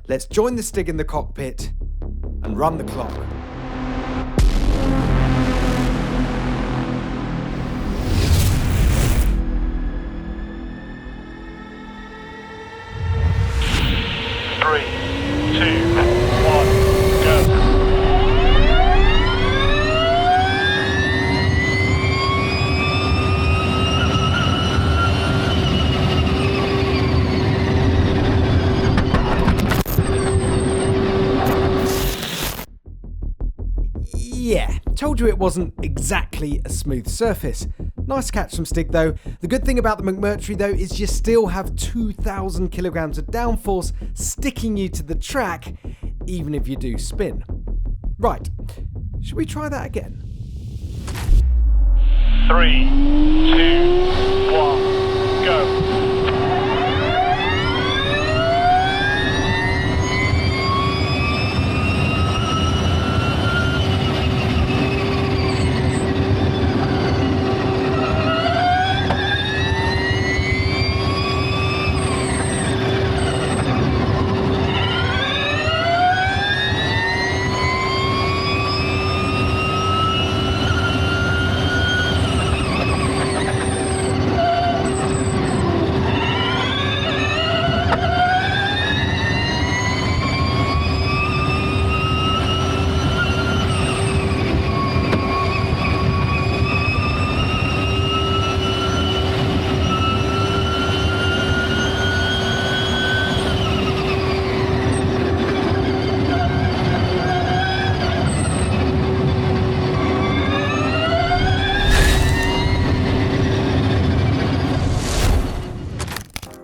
let's join the Stig in the cockpit and run the clock. Yeah, told you it wasn't exactly a smooth surface. Nice catch from Stig though. The good thing about the McMurtry though is you still have 2,000 kilograms of downforce sticking you to the track, even if you do spin. Right, should we try that again? 3, 2, 1, go.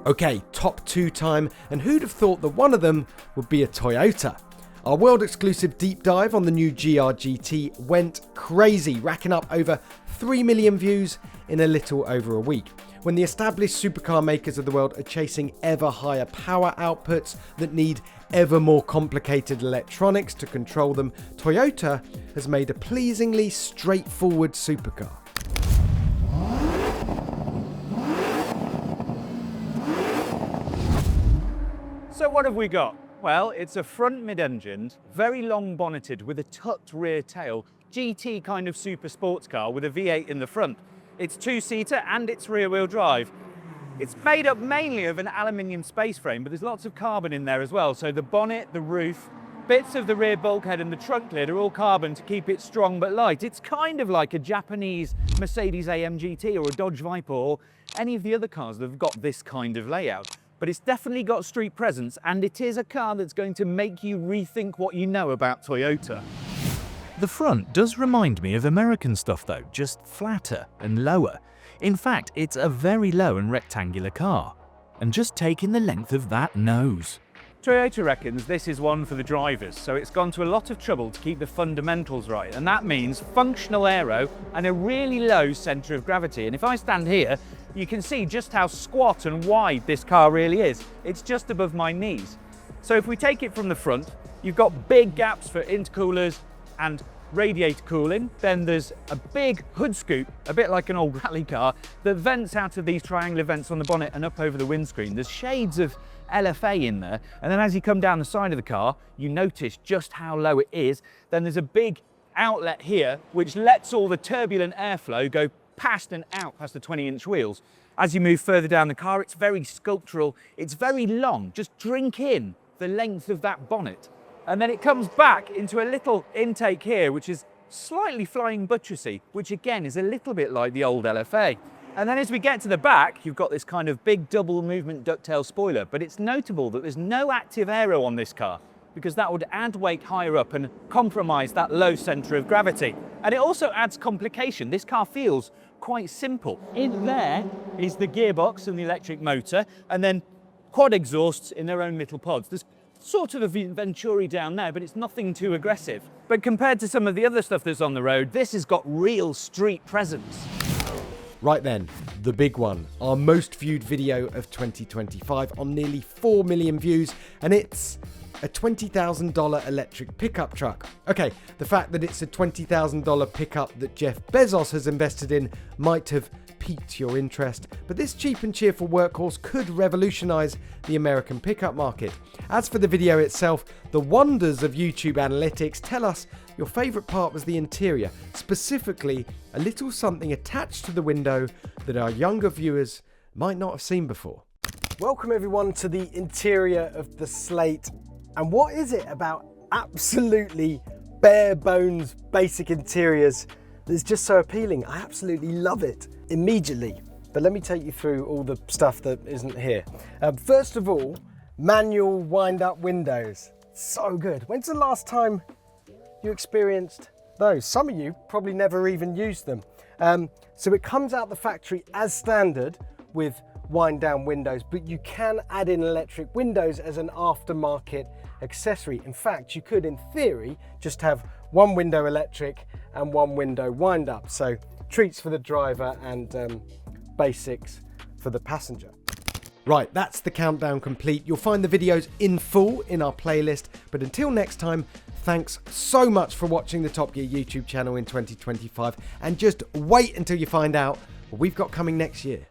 Okay, top 2 time, and who'd have thought that one of them would be a Toyota? Our world exclusive deep dive on the new GR GT went crazy, racking up over 3 million views in a little over a week. When the established supercar makers of the world are chasing ever higher power outputs that need ever more complicated electronics to control them, Toyota has made a pleasingly straightforward supercar. So what have we got? Well, it's a front mid-engined, very long bonneted with a tucked rear tail, GT kind of super sports car with a V8 in the front. It's two-seater and it's rear-wheel drive. It's made up mainly of an aluminium space frame, but there's lots of carbon in there as well. So the bonnet, the roof, bits of the rear bulkhead and the trunk lid are all carbon to keep it strong but light. It's kind of like a Japanese Mercedes AMG GT or a Dodge Viper or any of the other cars that have got this kind of layout. But it's definitely got street presence, and it is a car that's going to make you rethink what you know about Toyota. The front does remind me of American stuff though, just flatter and lower. In fact, it's a very low and rectangular car. And just take in the length of that nose. Toyota reckons this is one for the drivers, so it's gone to a lot of trouble to keep the fundamentals right, and that means functional aero and a really low centre of gravity. And if I stand here, you can see just how squat and wide this car really is. It's just above my knees. So if we take it from the front, you've got big gaps for intercoolers and radiator cooling. Then there's a big hood scoop, a bit like an old rally car, that vents out of these triangular vents on the bonnet and up over the windscreen. There's shades of LFA in there, and then as you come down the side of the car, you notice just how low it is. Then there's a big outlet here, which lets all the turbulent airflow go past and out past the 20-inch wheels. As you move further down the car, it's very sculptural, it's very long. Just drink in the length of that bonnet. And then it comes back into a little intake here, which is slightly flying buttressy, which again is a little bit like the old LFA. And then as we get to the back, you've got this kind of big double movement ducktail spoiler, but it's notable that there's no active aero on this car, because that would add weight higher up and compromise that low centre of gravity. And it also adds complication. This car feels quite simple. In there is the gearbox and the electric motor, and then quad exhausts in their own little pods. There's sort of a Venturi down there, but it's nothing too aggressive. But compared to some of the other stuff that's on the road, this has got real street presence. Right then, the big one, our most viewed video of 2025 on nearly 4 million views, and it's a $20,000 electric pickup truck. Okay, the fact that it's a $20,000 pickup that Jeff Bezos has invested in might have piqued your interest, but this cheap and cheerful workhorse could revolutionise the American pickup market. As for the video itself, the wonders of YouTube analytics tell us your favourite part was the interior, specifically a little something attached to the window that our younger viewers might not have seen before. Welcome everyone to the interior of the Slate. And what is it about absolutely bare bones basic interiors that's just so appealing? I absolutely love it immediately. But let me take you through all the stuff that isn't here. First of all, manual wind-up windows. So good. When's the last time you experienced those? Some of you probably never even used them. So it comes out the factory as standard with wind down windows, but you can add in electric windows as an aftermarket accessory. In fact, you could, in theory, just have one window electric and one window wind up. So treats for the driver and basics for the passenger. Right, that's the countdown complete. You'll find the videos in full in our playlist, but until next time, thanks so much for watching the Top Gear YouTube channel in 2025, and just wait until you find out what we've got coming next year.